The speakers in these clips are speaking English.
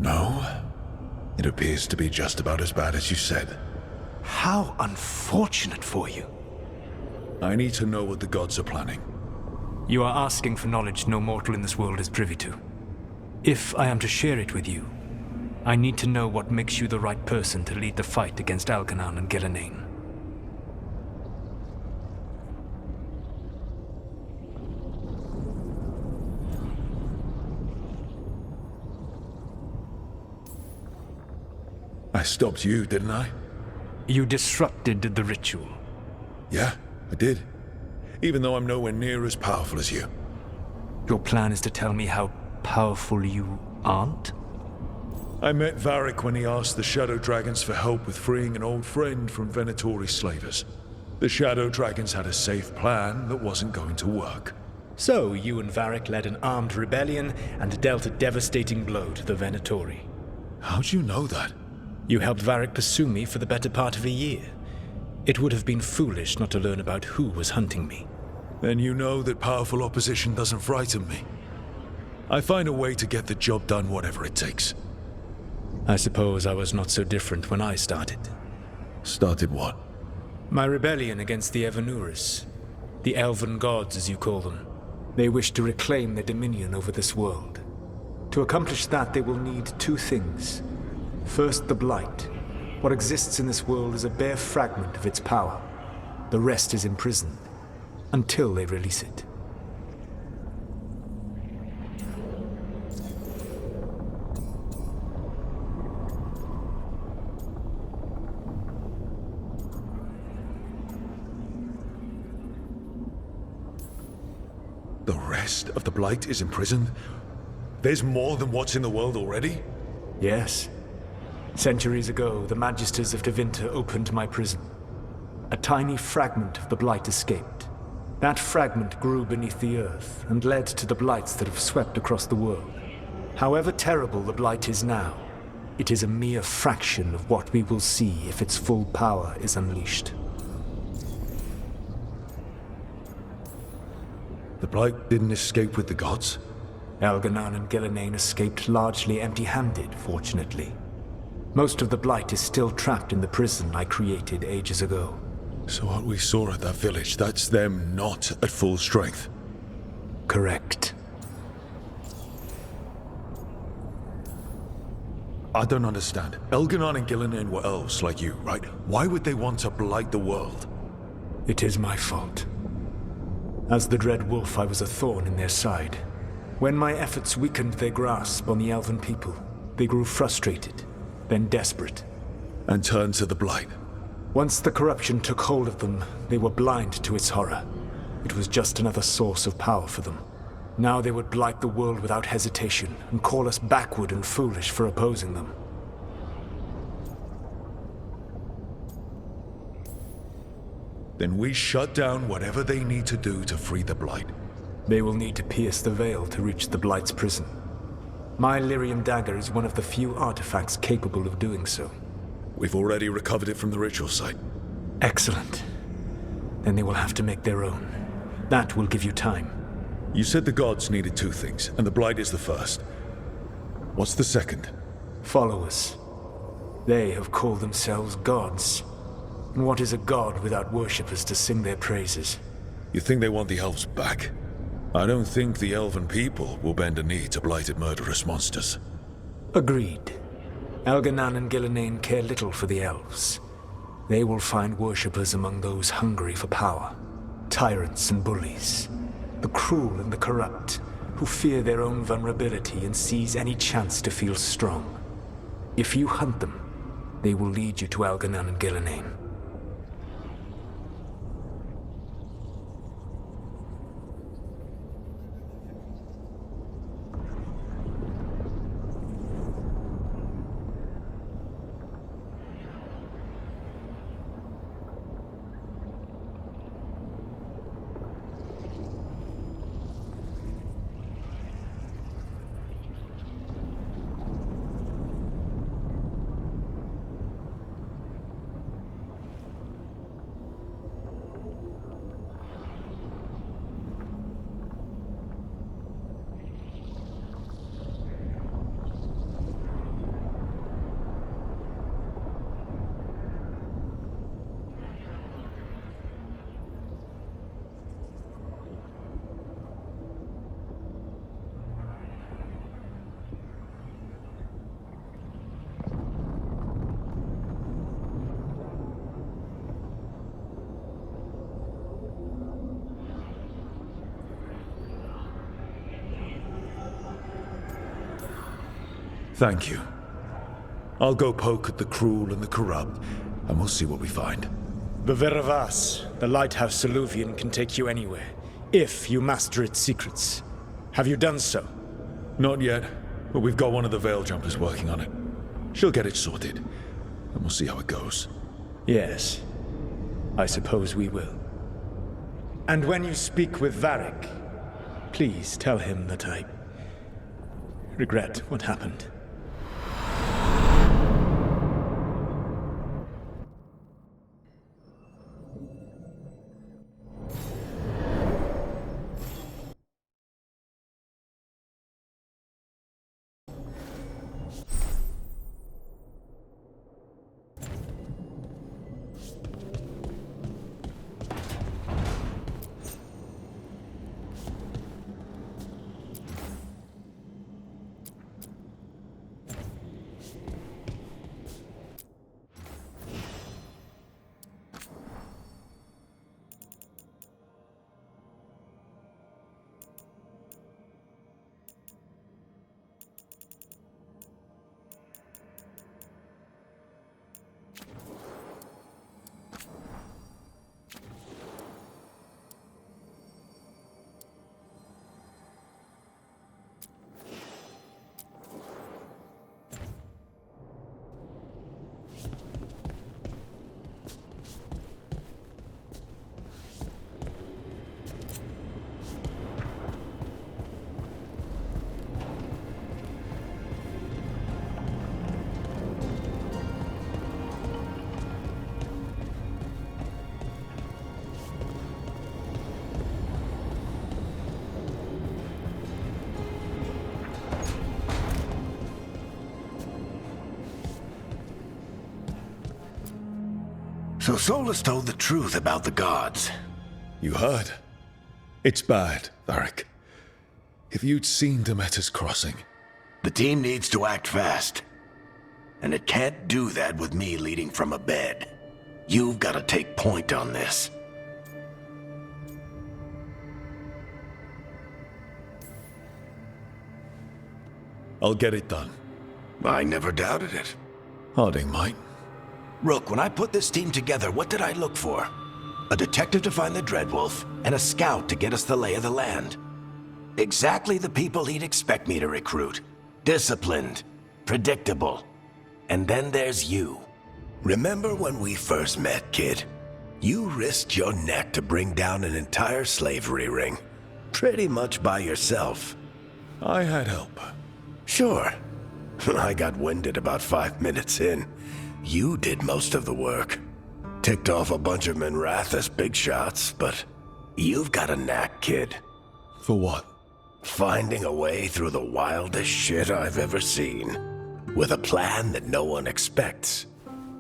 No. It appears to be just about as bad as you said. How unfortunate for you. I need to know what the gods are planning. You are asking for knowledge no mortal in this world is privy to. If I am to share it with you, I need to know what makes you the right person to lead the fight against Algernon and Gillenane. I stopped you, didn't I? You disrupted the ritual. Yeah, I did. Even though I'm nowhere near as powerful as you. Your plan is to tell me how powerful you aren't? I met Varric when he asked the Shadow Dragons for help with freeing an old friend from Venatori slavers. The Shadow Dragons had a safe plan that wasn't going to work. So, you and Varric led an armed rebellion and dealt a devastating blow to the Venatori. How'd you know that? You helped Varric pursue me for the better part of a year. It would have been foolish not to learn about who was hunting me. Then you know that powerful opposition doesn't frighten me. I find a way to get the job done whatever it takes. I suppose I was not so different when I started. Started what? My rebellion against the Evanuris. The elven gods, as you call them. They wish to reclaim their dominion over this world. To accomplish that, they will need two things. First, the Blight. What exists in this world is a bare fragment of its power. The rest is imprisoned, until they release it. The rest of the Blight is imprisoned? There's more than what's in the world already? Yes. Centuries ago, the Magisters of Tevinter opened my prison. A tiny fragment of the Blight escaped. That fragment grew beneath the earth and led to the Blights that have swept across the world. However terrible the Blight is now, it is a mere fraction of what we will see if its full power is unleashed. The Blight didn't escape with the gods? Algernon and Gillenane escaped largely empty-handed, fortunately. Most of the Blight is still trapped in the prison I created ages ago. So what we saw at that village, that's them not at full strength? Correct. I don't understand. Algernon and Gillenane were elves like you, right? Why would they want to blight the world? It is my fault. As the Dread Wolf, I was a thorn in their side. When my efforts weakened their grasp on the elven people, they grew frustrated, then desperate. And turned to the Blight. Once the corruption took hold of them, they were blind to its horror. It was just another source of power for them. Now they would blight the world without hesitation, and call us backward and foolish for opposing them. Then we shut down whatever they need to do to free the Blight. They will need to pierce the veil to reach the Blight's prison. My Lyrium dagger is one of the few artifacts capable of doing so. We've already recovered it from the ritual site. Excellent. Then they will have to make their own. That will give you time. You said the gods needed two things, and the Blight is the first. What's the second? Followers. They have called themselves gods. And what is a god without worshippers to sing their praises? You think they want the elves back? I don't think the elven people will bend a knee to blighted murderous monsters. Agreed. Algernon and Gillenane care little for the elves. They will find worshippers among those hungry for power. Tyrants and bullies. The cruel and the corrupt, who fear their own vulnerability and seize any chance to feel strong. If you hunt them, they will lead you to Algernon and Gillenane. Thank you. I'll go poke at the cruel and the corrupt, and we'll see what we find. The Veravas, the lighthouse Soluvian, can take you anywhere, if you master its secrets. Have you done so? Not yet, but we've got one of the Veil Jumpers working on it. She'll get it sorted, and we'll see how it goes. Yes, I suppose we will. And when you speak with Varric, please tell him that I regret what happened. So Solus told the truth about the gods. You heard? It's bad, Varric. If you'd seen Demeter's crossing... The team needs to act fast. And it can't do that with me leading from a bed. You've got to take point on this. I'll get it done. I never doubted it. Harding might. Rook, when I put this team together, what did I look for? A detective to find the Dreadwolf, and a scout to get us the lay of the land. Exactly the people he'd expect me to recruit. Disciplined, predictable. And then there's you. Remember when we first met, kid? You risked your neck to bring down an entire slavery ring. Pretty much by yourself. I had help. Sure. I got winded about 5 minutes in. You did most of the work. Ticked off a bunch of Minrathous big shots, but you've got a knack, kid. For what? Finding a way through the wildest shit I've ever seen. With a plan that no one expects.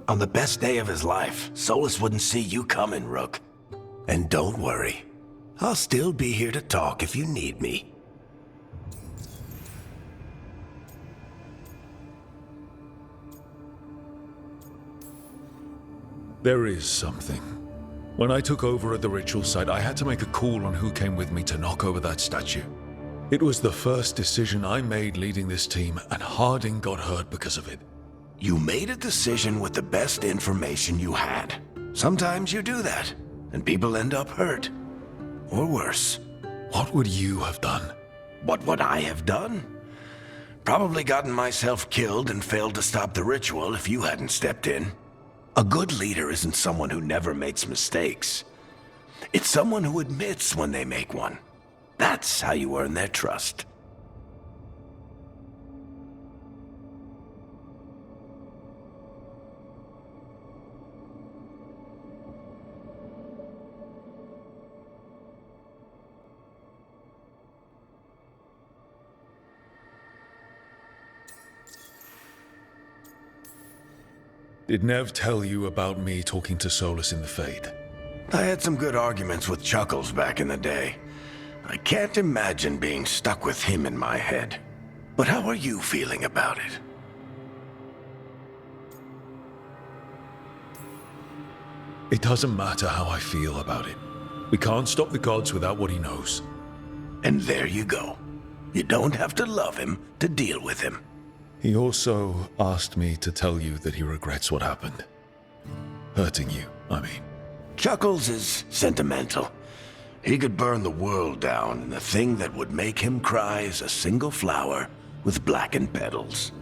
On the best day of his life, Solus wouldn't see you coming, Rook. And don't worry. I'll still be here to talk if you need me. There is something. When I took over at the ritual site, I had to make a call on who came with me to knock over that statue. It was the first decision I made leading this team, and Harding got hurt because of it. You made a decision with the best information you had. Sometimes you do that, and people end up hurt. Or worse. What would you have done? What would I have done? Probably gotten myself killed and failed to stop the ritual if you hadn't stepped in. A good leader isn't someone who never makes mistakes. It's someone who admits when they make one. That's how you earn their trust. Did Nev tell you about me talking to Solus in the Fade? I had some good arguments with Chuckles back in the day. I can't imagine being stuck with him in my head. But how are you feeling about it? It doesn't matter how I feel about it. We can't stop the gods without what he knows. And there you go. You don't have to love him to deal with him. He also asked me to tell you that he regrets what happened. Hurting you, I mean. Chuckles is sentimental. He could burn the world down, and the thing that would make him cry is a single flower with blackened petals.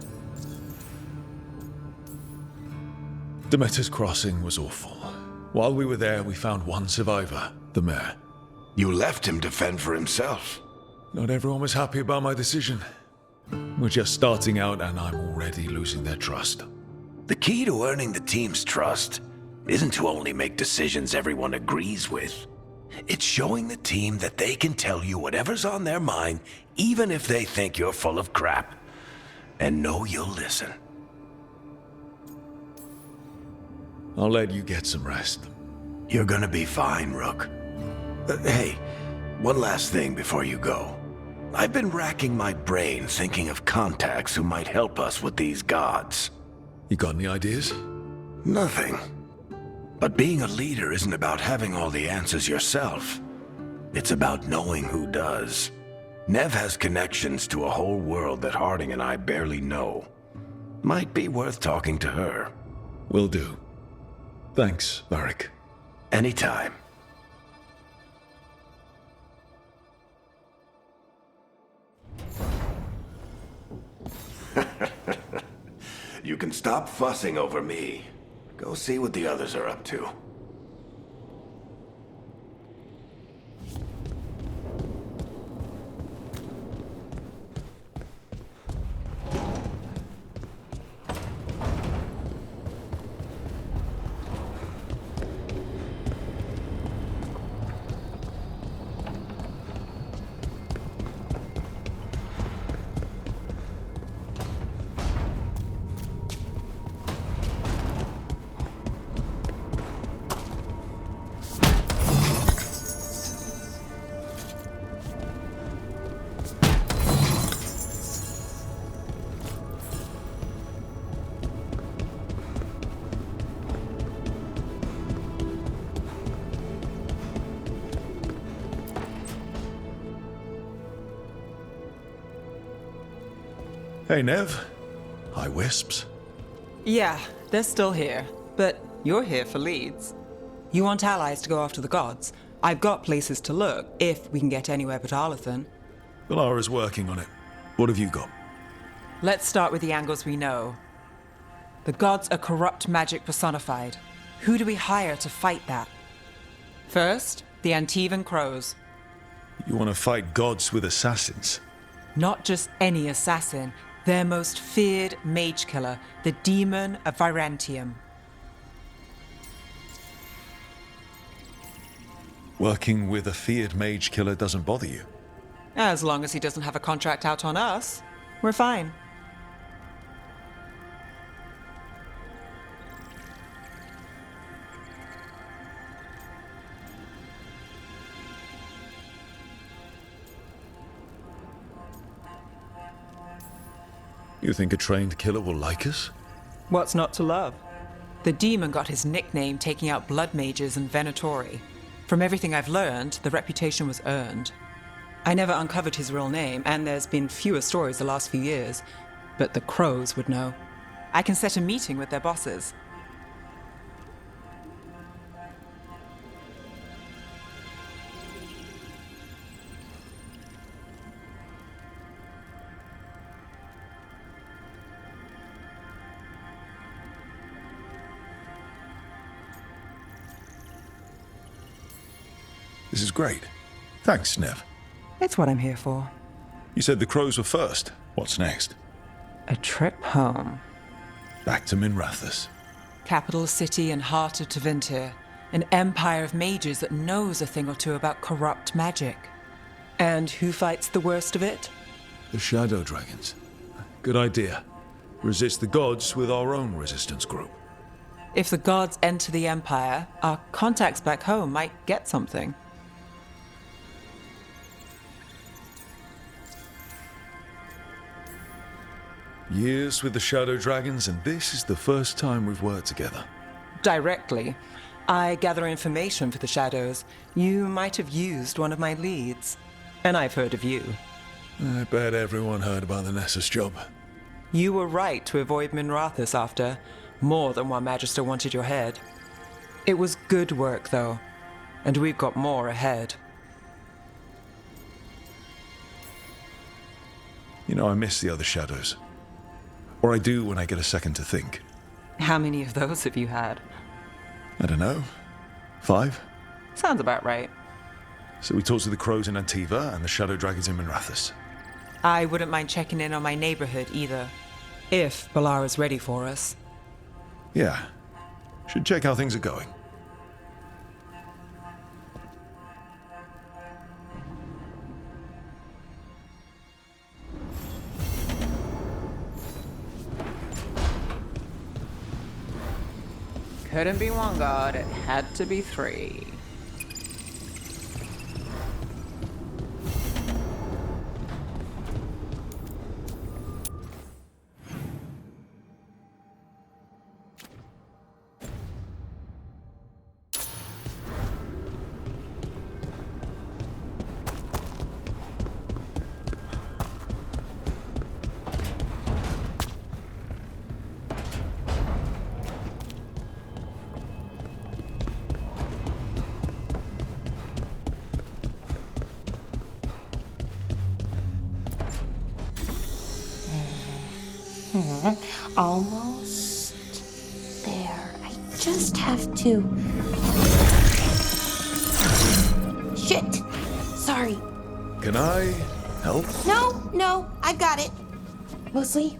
Demeter's Crossing was awful. While we were there, we found one survivor, the mayor. You left him to fend for himself. Not everyone was happy about my decision. We're just starting out and I'm already losing their trust. The key to earning the team's trust isn't to only make decisions everyone agrees with. It's showing the team that they can tell you whatever's on their mind, even if they think you're full of crap, and know you'll listen. I'll let you get some rest. You're gonna be fine, Rook. Hey, one last thing before you go. I've been racking my brain thinking of contacts who might help us with these gods. You got any ideas? Nothing. But being a leader isn't about having all the answers yourself. It's about knowing who does. Nev has connections to a whole world that Harding and I barely know. Might be worth talking to her. Will do. Thanks, Varric. Anytime. You can stop fussing over me. Go see what the others are up to. Hey, Nev. Hi, Wisps. Yeah, they're still here. But you're here for leads. You want allies to go after the gods? I've got places to look, if we can get anywhere but Arlathan. Valara's working on it. What have you got? Let's start with the angles we know. The gods are corrupt magic personified. Who do we hire to fight that? First, the Antivan Crows. You want to fight gods with assassins? Not just any assassin, their most feared mage killer, the Demon of Virantium. Working with a feared mage killer doesn't bother you? As long as he doesn't have a contract out on us, we're fine. You think a trained killer will like us? What's not to love? The demon got his nickname taking out blood mages and Venatori. From everything I've learned, the reputation was earned. I never uncovered his real name, and there's been fewer stories the last few years, but the Crows would know. I can set a meeting with their bosses. This is great. Thanks, Nev. It's what I'm here for. You said the Crows were first. What's next? A trip home. Back to Minrathous. Capital city and heart of Tevinter. An empire of mages that knows a thing or two about corrupt magic. And who fights the worst of it? The Shadow Dragons. Good idea. Resist the gods with our own resistance group. If the gods enter the empire, our contacts back home might get something. Years with the Shadow Dragons, and this is the first time we've worked together. Directly. I gather information for the Shadows. You might have used one of my leads. And I've heard of you. I bet everyone heard about the Nessus job. You were right to avoid Minrathous after more than one Magister wanted your head. It was good work, though, and we've got more ahead. You know, I miss the other shadows. Or I do when I get a second to think. How many of those have you had? I don't know. 5? Sounds about right. So we talked to the crows in Antiva and the shadow dragons in Minrathous. I wouldn't mind checking in on my neighborhood either, if Balara's ready for us. Yeah. Should check how things are going. Couldn't be one god, it had to be 3. Almost there. I just have to. Shit! Sorry. Can I help? No, I got it. Mostly.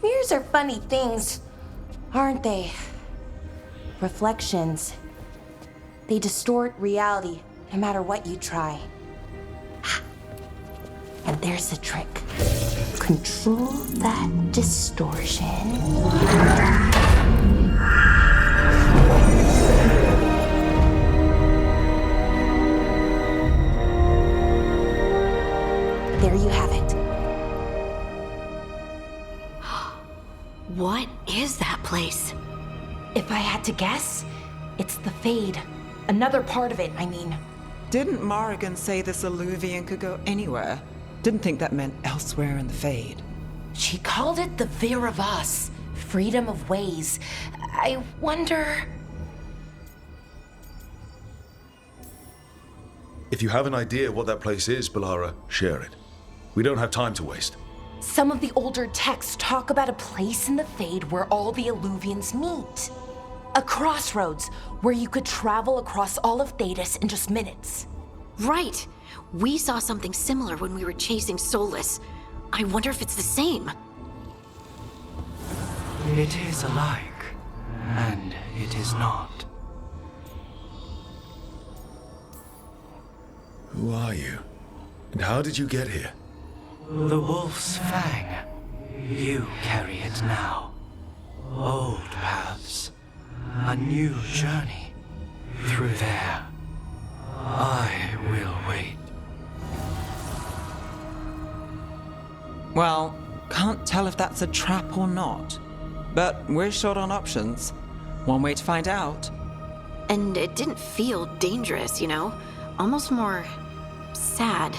Mirrors are funny things, aren't they? Reflections. They distort reality, no matter what you try. And there's the trick. Control that distortion. There you have it. What is that place? If I had to guess, it's the Fade. Another part of it, I mean. Didn't Morrigan say this Illuvian could go anywhere? Didn't think that meant elsewhere in the Fade. She called it the Vir of Us, freedom of ways. I wonder... If you have an idea what that place is, Balara, share it. We don't have time to waste. Some of the older texts talk about a place in the Fade where all the Illuvians meet. A crossroads where you could travel across all of Thedas in just minutes. Right. We saw something similar when we were chasing Solus. I wonder if it's the same. It is alike, and it is not. Who are you? And how did you get here? The Wolf's Fang. You carry it now. Old paths. A new journey. Through there. I will wait. Well, can't tell if that's a trap or not. But we're short on options. One way to find out. And it didn't feel dangerous, you know? Almost more sad.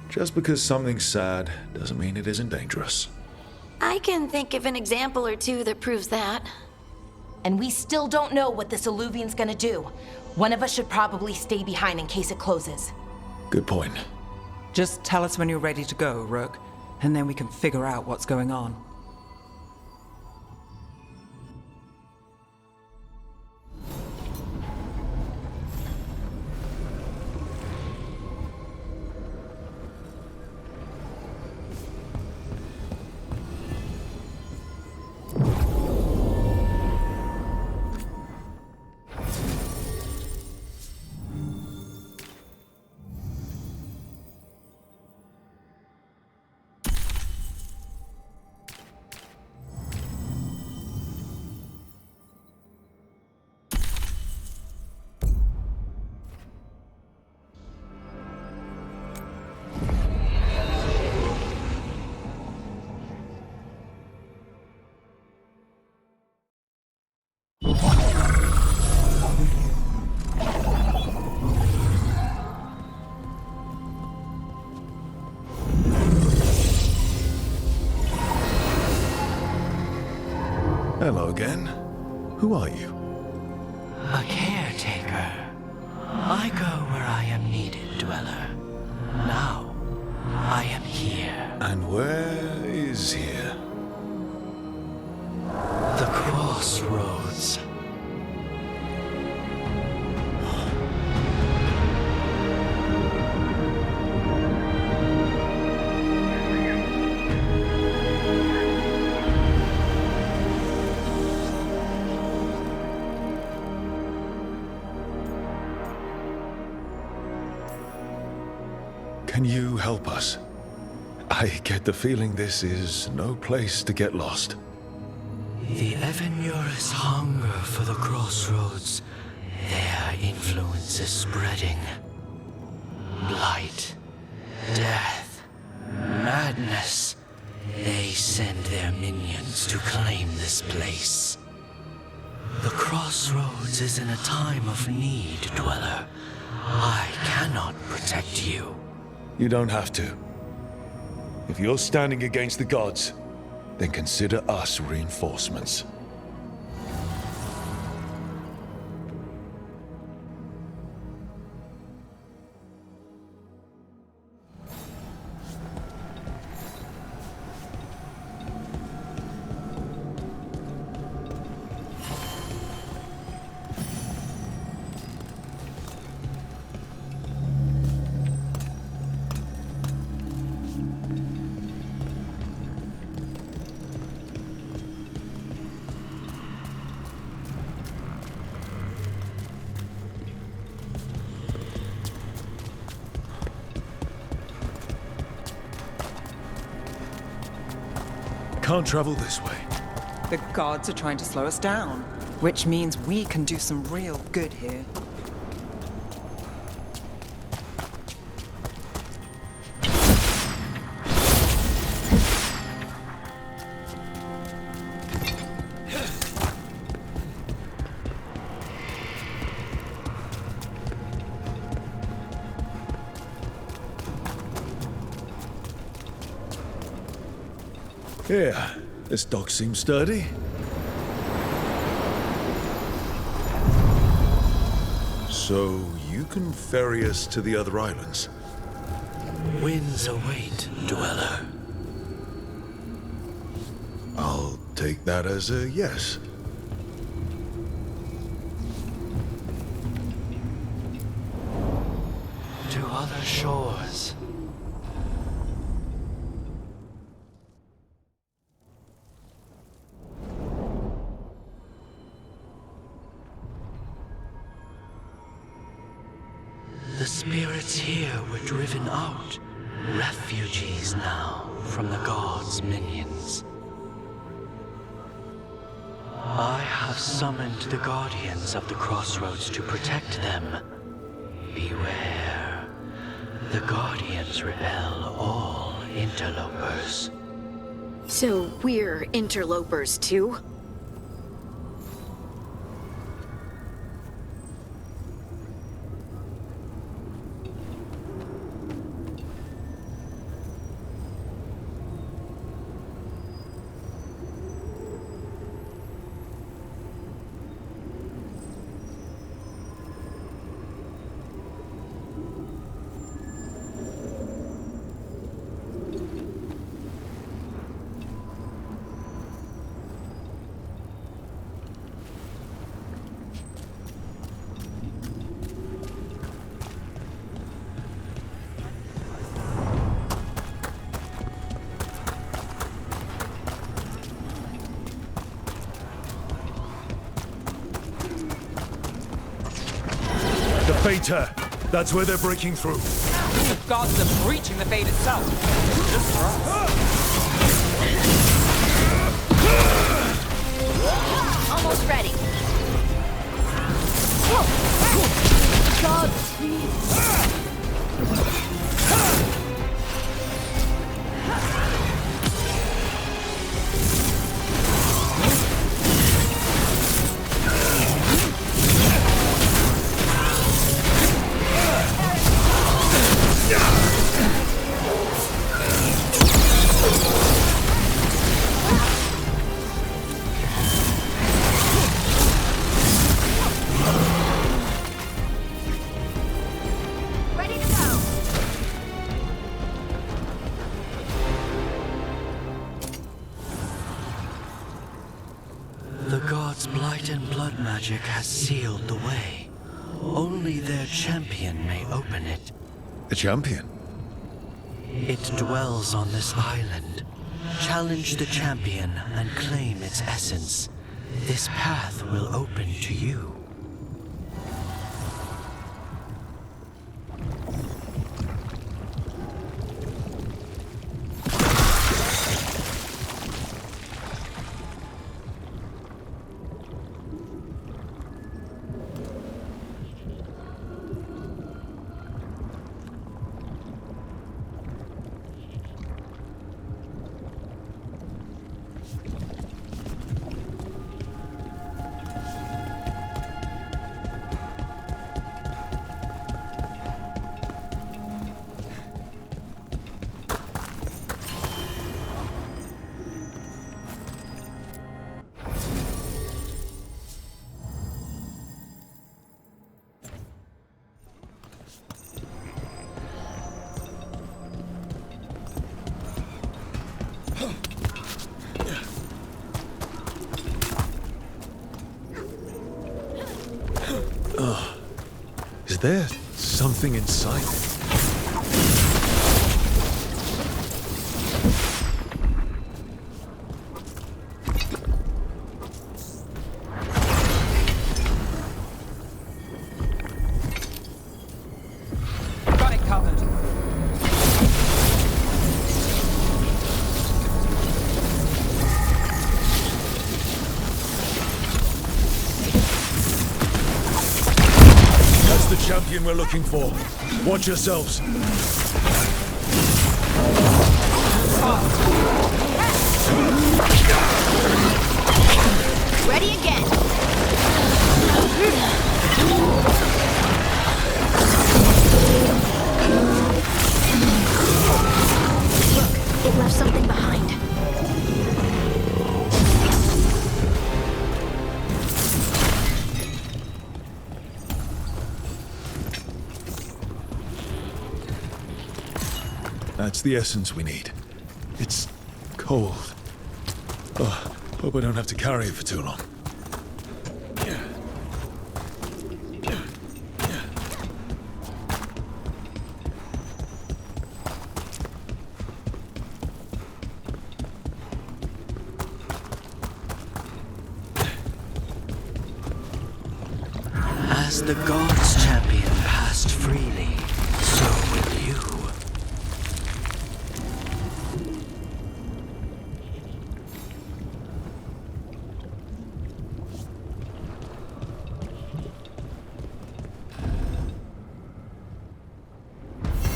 Just because something's sad doesn't mean it isn't dangerous. I can think of an example or two that proves that. And we still don't know what this Illuvian's gonna do. One of us should probably stay behind in case it closes. Good point. Just tell us when you're ready to go, Rook, and then we can figure out what's going on. Hello again. Who are you? A caretaker. I go where I am needed, Dweller. Now, I am here. And where is here? The crossroads. Can you help us? I get the feeling this is no place to get lost. The Evanurus hunger for the crossroads. Their influence is spreading. Blight, death, madness. They send their minions to claim this place. The crossroads is in a time of need, Dweller. I cannot protect you. You don't have to. If you're standing against the gods, then consider us reinforcements. Can't travel this way. The gods are trying to slow us down, which means we can do some real good here. Yeah, this dock seems sturdy. So you can ferry us to the other islands? Winds await, Dweller. I'll take that as a yes. To other shores. The spirits here were driven out, refugees now from the gods' minions. I have summoned the guardians of the crossroads to protect them. Beware. The guardians repel all interlopers. So we're interlopers too? Beta! That's where they're breaking through. The gods are breaching the fate itself. Just for us. Almost ready. God, please. Veilguard's blight and blood magic has sealed the way. Only their champion may open it. The champion? It dwells on this island. Challenge the champion and claim its essence. This path will open to you. Is there something inside it? Got it covered. That's the champion we're looking for. Watch yourselves. Ready again. Look, it left something behind. That's the essence we need. It's cold. Oh, hope I don't have to carry it for too long. As the gods' champion passed freely, so will you.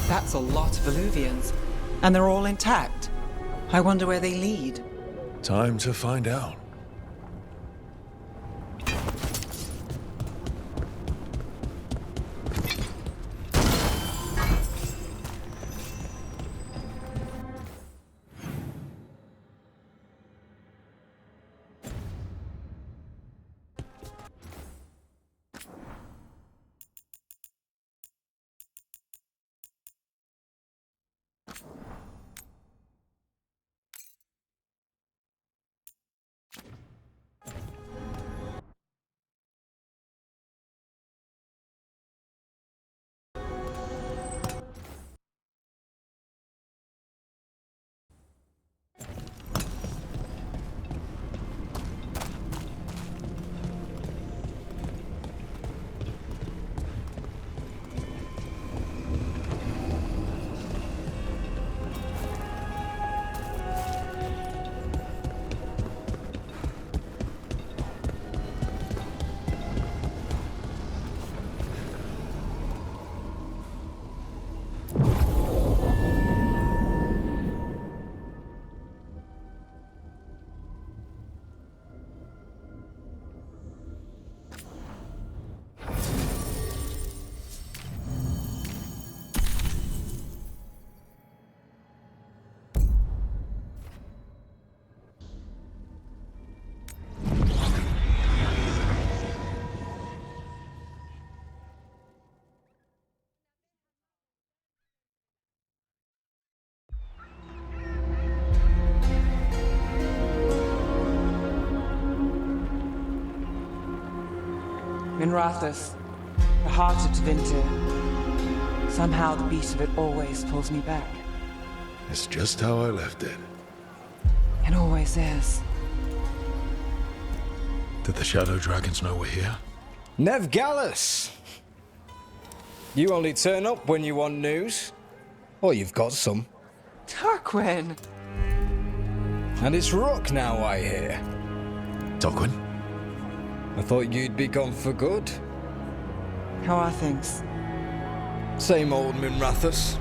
That's a lot of Illuvians. And they're all intact. I wonder where they lead. Time to find out. Minrathous, the heart of Tevinter. Somehow the beat of it always pulls me back. It's just how I left it. It always is. Did the Shadow Dragons know we're here? Nev Gallus! You only turn up when you want news. Or you've got some. Tarquin! And it's Rook now, I hear. Tarquin? I thought you'd be gone for good. How are things? Same old Minrathous.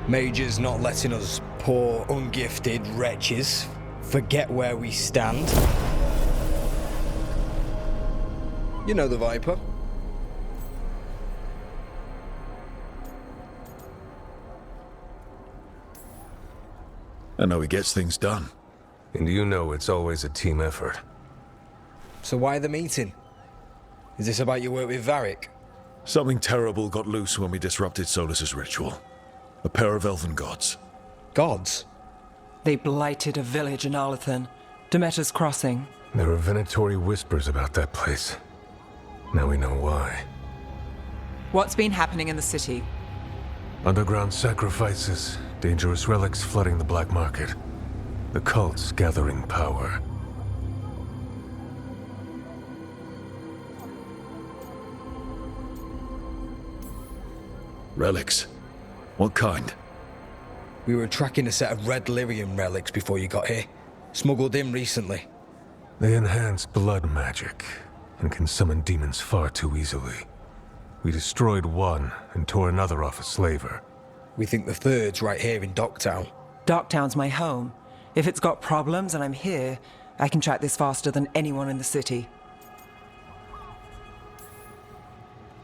Mages not letting us poor, ungifted wretches forget where we stand. You know the Viper. I know he gets things done. And you know it's always a team effort. So why the meeting? Is this about your work with Varric? Something terrible got loose when we disrupted Solus's ritual. A pair of elven gods. Gods? They blighted a village in Arlathan, Demeter's Crossing. There are venatory whispers about that place. Now we know why. What's been happening in the city? Underground sacrifices, dangerous relics flooding the black market. The cults gathering power. Relics? What kind? We were tracking a set of red lyrium relics before you got here. Smuggled in recently. They enhance blood magic and can summon demons far too easily. We destroyed one and tore another off a slaver. We think the third's right here in Docktown. Docktown's my home. If it's got problems and I'm here, I can track this faster than anyone in the city.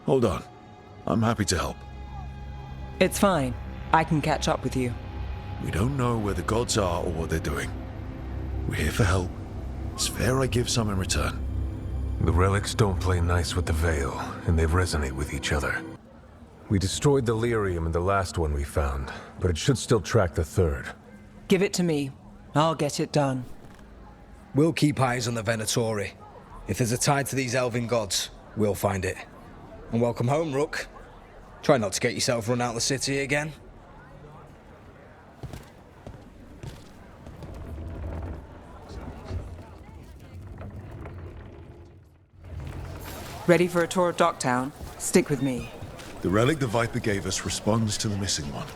Hold on. I'm happy to help. It's fine. I can catch up with you. We don't know where the gods are or what they're doing. We're here for help. It's fair I give some in return. The relics don't play nice with the Veil, and they resonate with each other. We destroyed the lyrium in the last one we found, but it should still track the third. Give it to me. I'll get it done. We'll keep eyes on the Venatori. If there's a tie to these elven gods, we'll find it. And welcome home, Rook. Try not to get yourself run out of the city again. Ready for a tour of Docktown? Stick with me. The relic the Viper gave us responds to the missing one.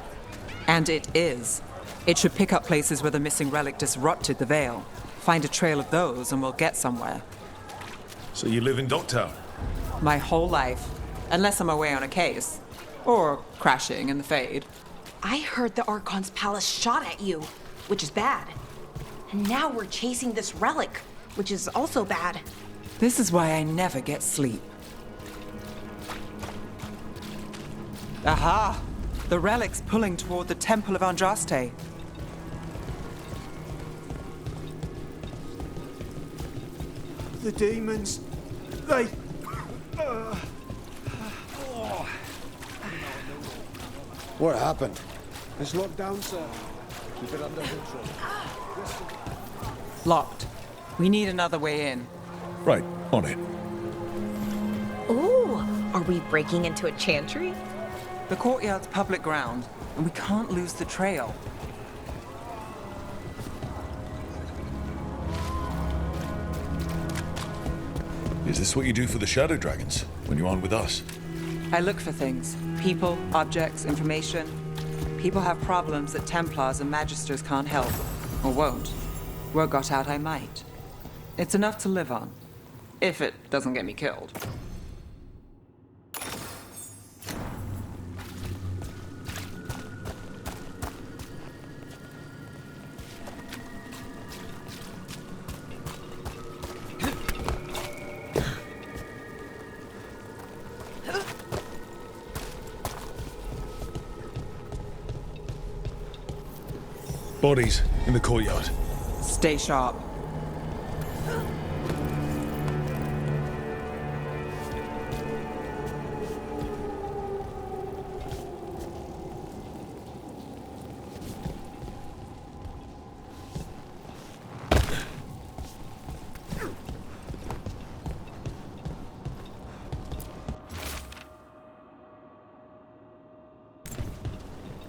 And it is. It should pick up places where the missing relic disrupted the Veil. Find a trail of those and we'll get somewhere. So you live in Docktown? My whole life. Unless I'm away on a case. Or crashing in the Fade. I heard the Archon's palace shot at you, which is bad. And now we're chasing this relic, which is also bad. This is why I never get sleep. Aha! The relic's pulling toward the Temple of Andraste. The demons, they... What happened? It's locked down, sir. Keep it under control. Locked. We need another way in. Right, on it. Ooh, are we breaking into a chantry? The courtyard's public ground, and we can't lose the trail. Is this what you do for the Shadow Dragons when you aren't with us? I look for things. People, objects, information. People have problems that Templars and Magisters can't help. Or won't. Word got out I might. It's enough to live on. If it doesn't get me killed. Bodies in the courtyard. Stay sharp.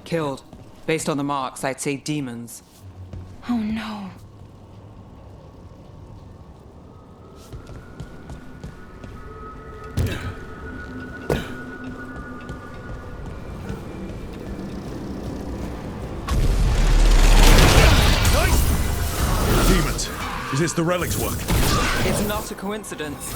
Killed. Based on the marks, I'd say demons. Oh no. Demons! Is this the relic's work? It's not a coincidence.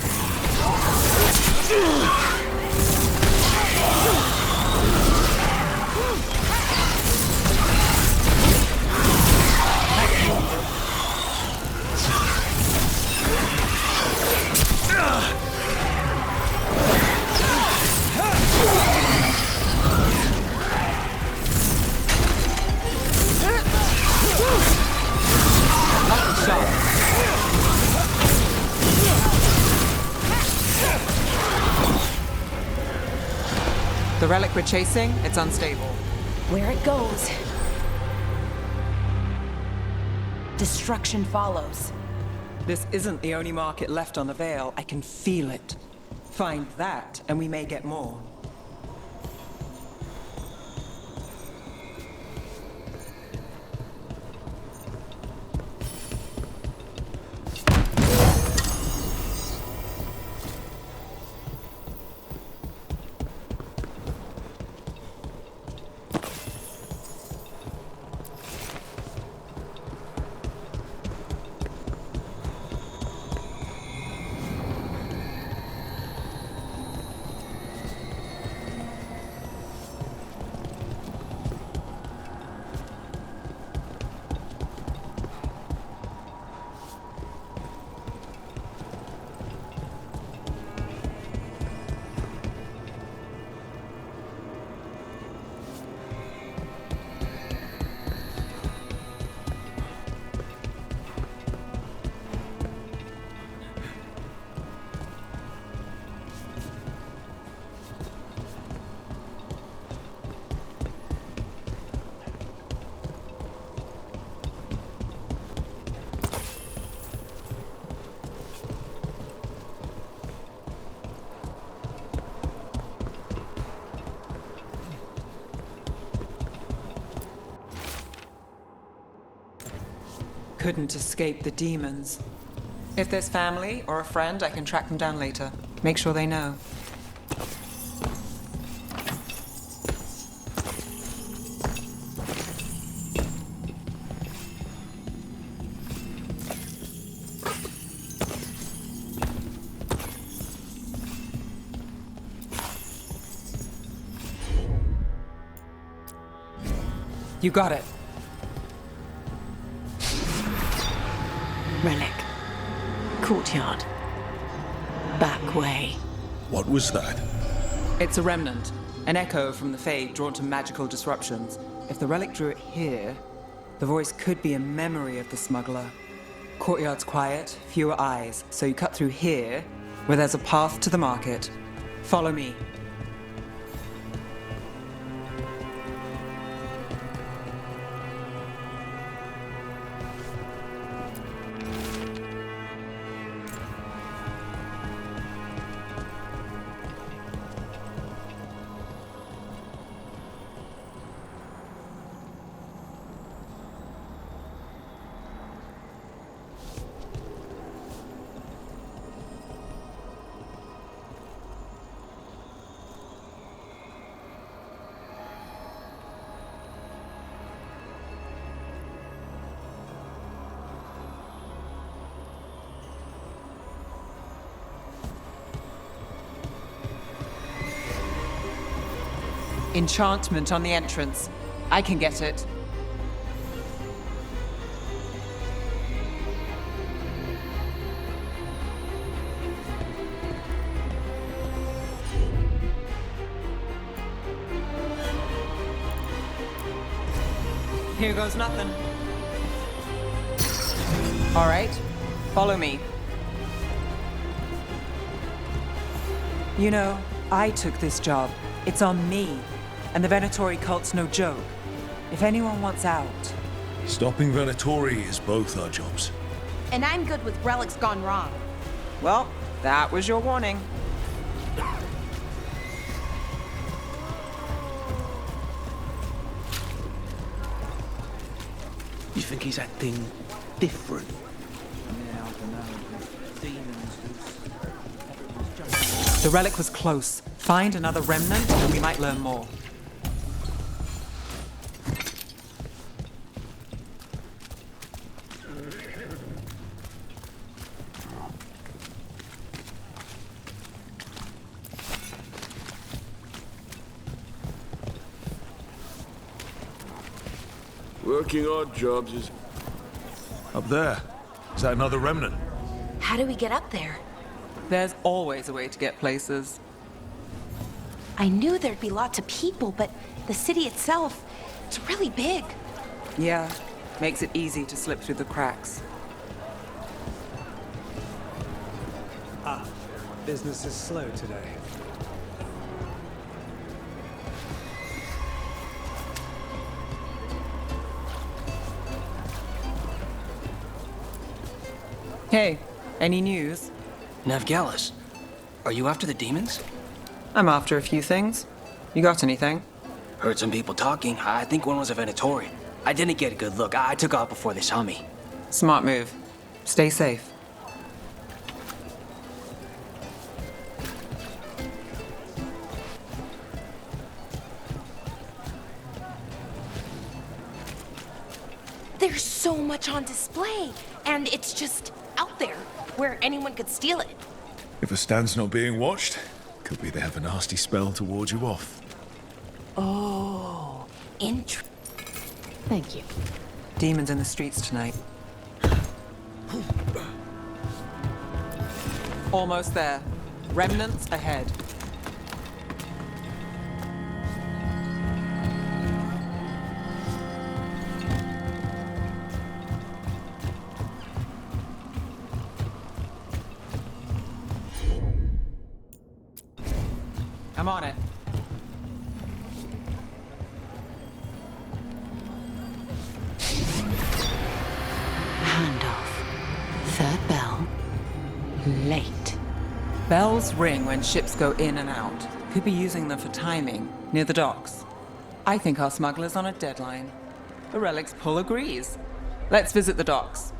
The relic we're chasing, it's unstable. Where it goes, destruction follows. This isn't the only market left on the Veil. I can feel it. Find that, and we may get more. Couldn't escape the demons. If there's family or a friend, I can track them down later. Make sure they know. You got it. Relic. Courtyard. Back way. What was that? It's a remnant. An echo from the Fade drawn to magical disruptions. If the relic drew it here, the voice could be a memory of the smuggler. Courtyard's quiet, fewer eyes, so you cut through here, where there's a path to the market. Follow me. Enchantment on the entrance. I can get it. Here goes nothing. All right, follow me. You know, I took this job. It's on me. And the Venatori cult's no joke. If anyone wants out... Stopping Venatori is both our jobs. And I'm good with relics gone wrong. Well, that was your warning. think he's acting different? The relic was close. Find another remnant, and we might learn more. Working odd jobs is... Up there. Is that another remnant? How do we get up there? There's always a way to get places. I knew there'd be lots of people, but the city itself, it's really big. Yeah, makes it easy to slip through the cracks. Business is slow today. Hey, any news? Navgalis, are you after the demons? I'm after a few things. You got anything? Heard some people talking. I think one was a Venatori. I didn't get a good look. I took off before they saw me. Smart move. Stay safe. There's so much on display, and it's just out there, where anyone could steal it. If a stand's not being watched, could be they have a nasty spell to ward you off. Oh, Thank you. Demons in the streets tonight. Almost there. Remnants ahead. I'm on it. Handoff. Third bell. Late. Bells ring when ships go in and out. Could be using them for timing, near the docks. I think our smuggler's on a deadline. The relic's pull agrees. Let's visit the docks.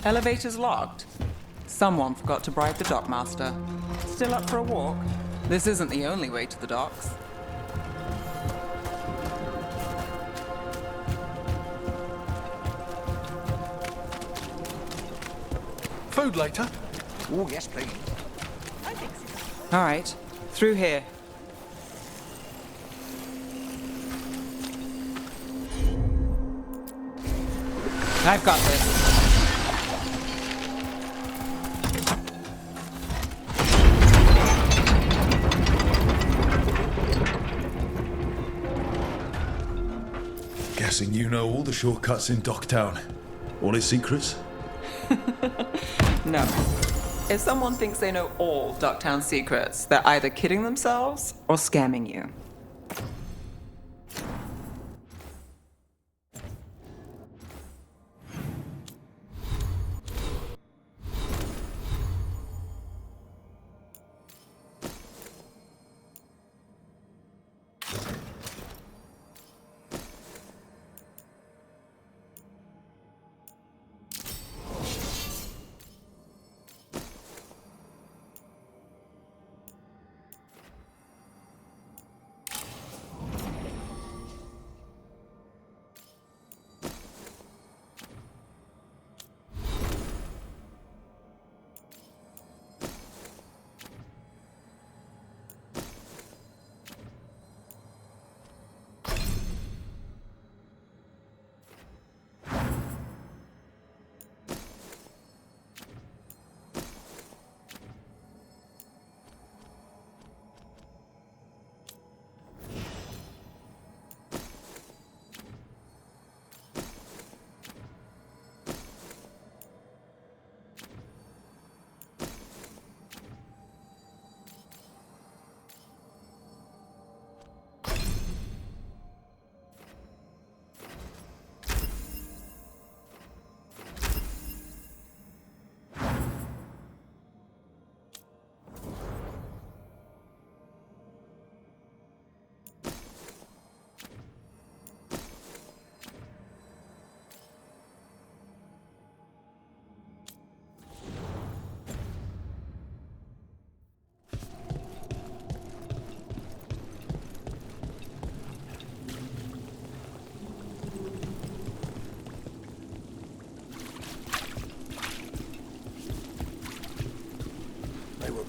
Elevator's locked. Someone forgot to bribe the dockmaster. Still up for a walk? This isn't the only way to the docks. Food later? Oh, yes, please. All right, through here. I've got this. Guessing you know all the shortcuts in Docktown. All its secrets? No. If someone thinks they know all Docktown secrets, they're either kidding themselves or scamming you.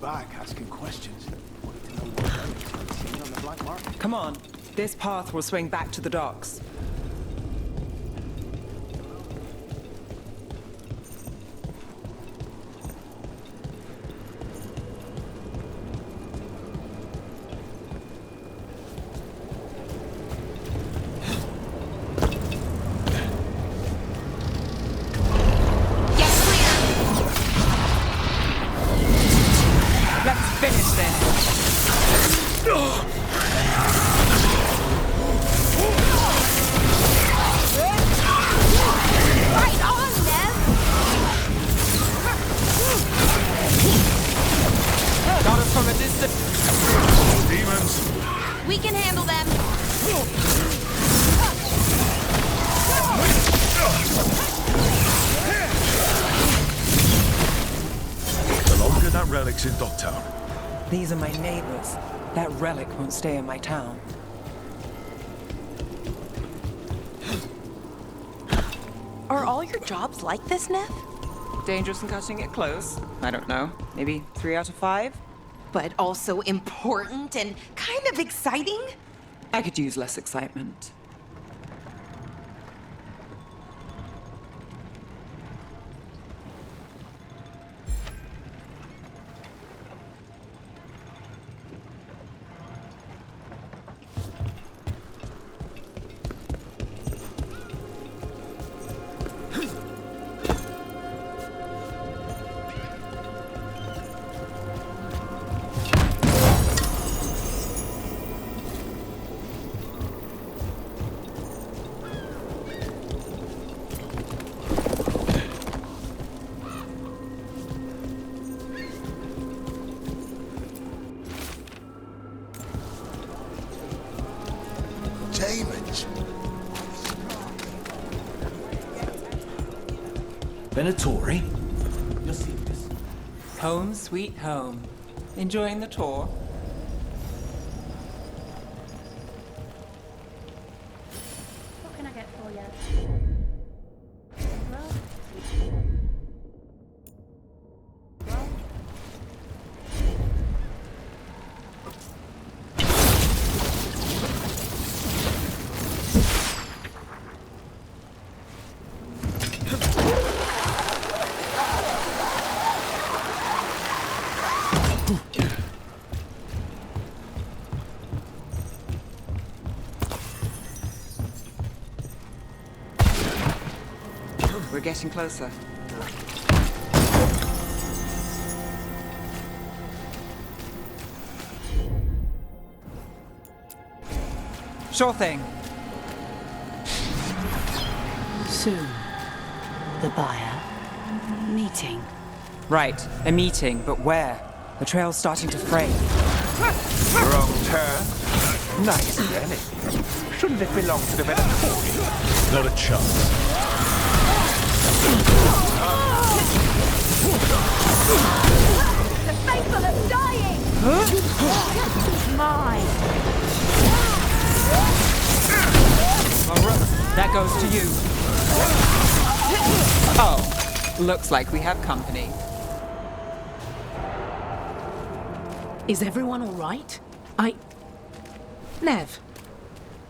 back asking questions. Wanted to know what relics I'd seen on the black market. Come on. This path will swing back to the docks. We can handle them. The longer that relic's in Docktown. These are my neighbors. That relic won't stay in my town. Are all your jobs like this, Neff? Dangerous and cutting it close? I don't know. Maybe 3 out of 5? But also important and kind of exciting? I could use less excitement. Demons. Venatori? Home sweet home. Enjoying the tour? What can I get for you? We're getting closer. Sure thing. Soon, the buyer. Meeting. Right, a meeting, but where? The trail's starting to fray. Wrong turn. Nice relic. Shouldn't it belong to the Venatori? Not a chance. The faithful are dying! Mine! That goes to you. Oh, looks like we have company. Is everyone all right? Nev,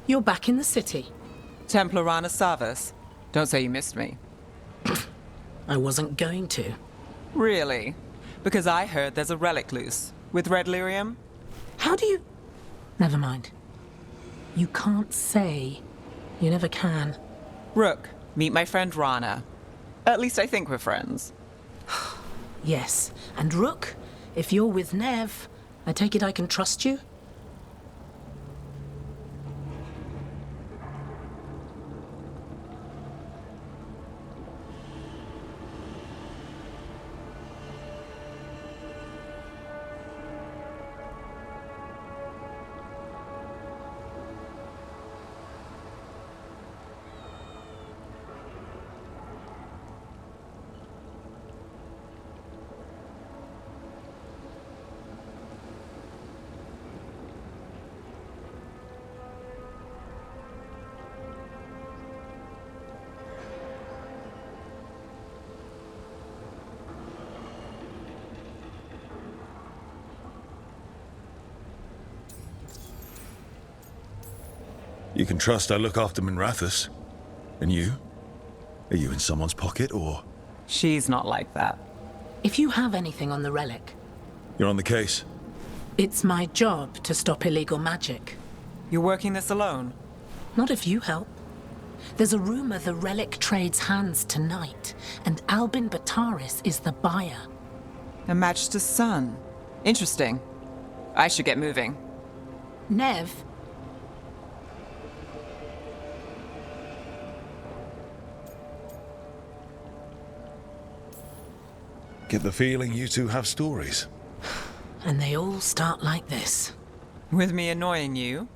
you're back in the city. Templar Rana Savas. Don't say you missed me. I wasn't going to. Really? Because I heard there's a relic loose. With red lyrium? How do you... Never mind. You can't say. You never can. Rook, meet my friend Rana. At least I think we're friends. Yes. And Rook, if you're with Nev, I take it I can trust you? You can trust I look after Minrathous. And you? Are you in someone's pocket, or...? She's not like that. If you have anything on the relic, You're on the case? it's my job to stop illegal magic. You're working this alone? Not if you help. There's a rumor the relic trades hands tonight, and Albin Bataris is the buyer. A Magister's son. Interesting. I should get moving. Nev, Get the feeling you two have stories. and they all start like this. With me annoying you?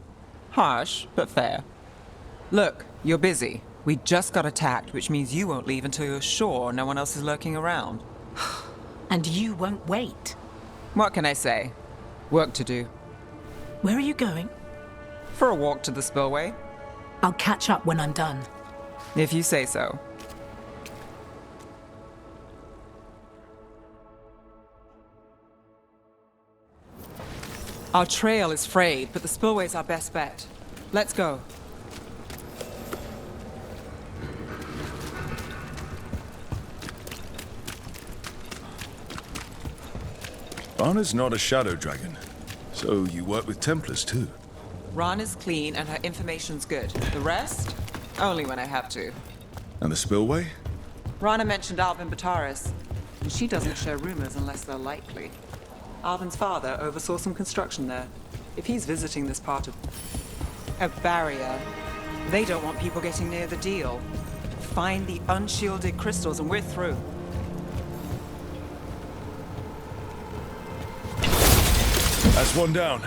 Harsh, but fair. Look, you're busy. We just got attacked, which means you won't leave until you're sure no one else is lurking around. And you won't wait. What can I say? Work to do. Where are you going? For a walk to the spillway. I'll catch up when I'm done. If you say so. Our trail is frayed, but the spillway's our best bet. Let's go. Anna's not a shadow dragon, so you work with Templars too. Ran is clean and her information's good. The rest? Only when I have to. And the spillway? Rana mentioned Alvin Bataris, and she doesn't share rumors unless they're likely. Alvin's father oversaw some construction there. If he's visiting this part of a barrier, they don't want people getting near the deal. Find the unshielded crystals and we're through. That's one down.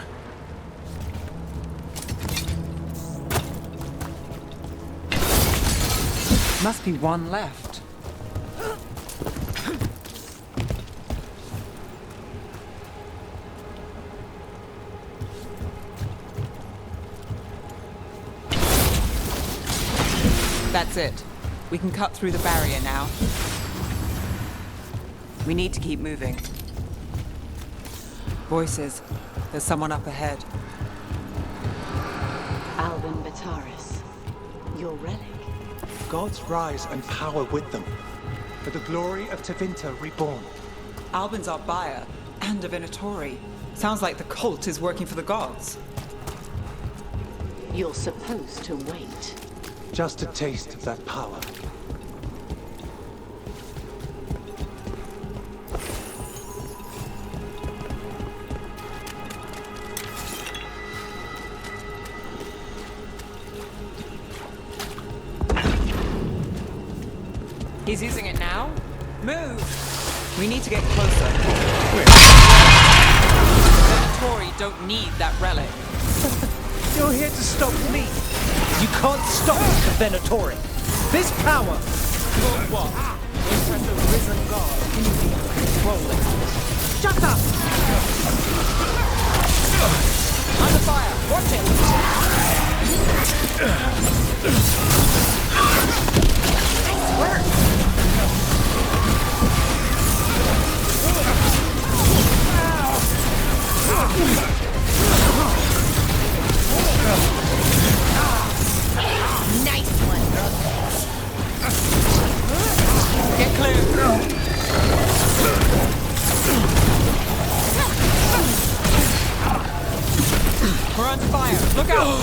Must be one left. That's it. We can cut through the barrier now. We need to keep moving. Voices. There's someone up ahead. Alvin Bataris, your relic. Gods rise and power with them. For the glory of Tevinter reborn. Albin's our buyer, and a Venatori. Sounds like the cult is working for the gods. You're supposed to wait. Just a taste of that power. He's using it now? Move! We need to get closer. Venatori don't need that relic. You're here to stop me. You can't stop the Venatori. This power will what? Impress a risen god. Control it. Shut up! Under fire. Watch it. Nice work. Nice one, brother. Get clear. We're under fire. Look out.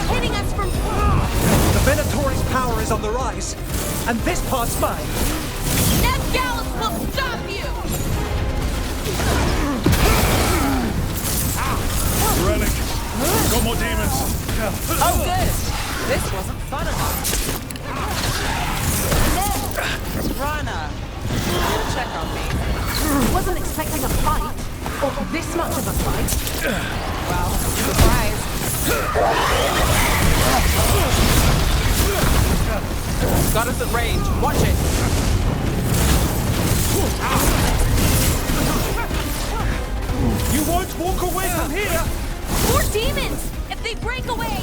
Hitting us from... The Venatori's power is on the rise, and this part's mine. Gallus will stop you! Relic! Got more demons! Oh, good! This wasn't fun enough. Rana, you'll check on me. Wasn't expecting a fight, or this much of a fight. Well, surprise. Got us at range. Watch it. You won't walk away from here! More demons! If they break away!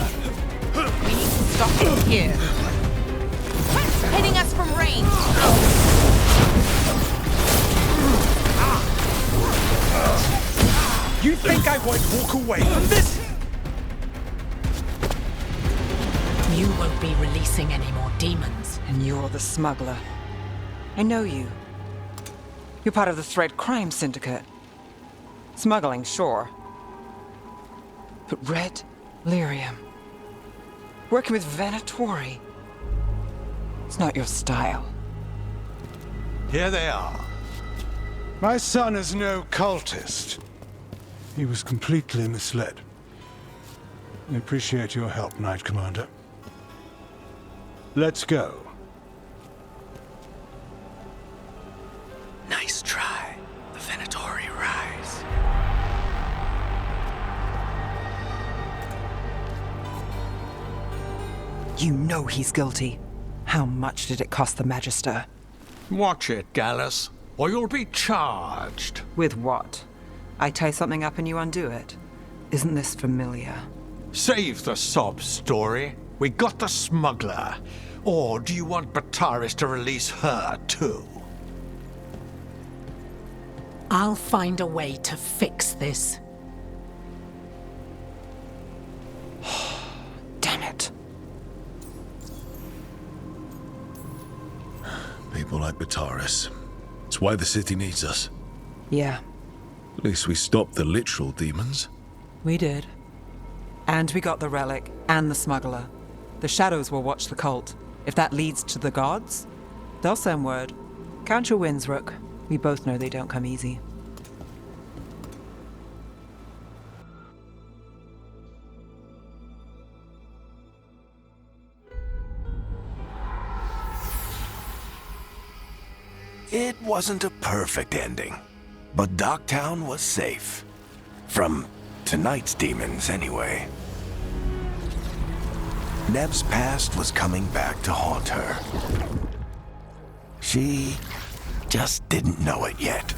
We need to stop them here. Hitting us from range! You think I won't walk away from this? You won't be releasing any more demons. And you're the smuggler. I know you. You're part of the Thread Crime Syndicate. Smuggling, sure. But Red Lyrium. Working with Venatori. It's not your style. Here they are. My son is no cultist. He was completely misled. I appreciate your help, Knight Commander. Let's go. Nice try. The Venatori rise. You know he's guilty. How much did it cost the Magister? Watch it, Gallus, or you'll be charged. With what? I tie something up and you undo it. Isn't this familiar? Save the sob story. We got the smuggler. Or do you want Bataris to release her, too? I'll find a way to fix this. Damn it. People like Bataris. It's why the city needs us. Yeah, At least we stopped the literal demons. we did. And we got the relic and the smuggler. The shadows will watch the cult. If that leads to the gods, they'll send word. Count your wins, Rook. We both know they don't come easy. It wasn't a perfect ending, but Docktown was safe. From tonight's demons, anyway. Nev's past was coming back to haunt her. She just didn't know it yet.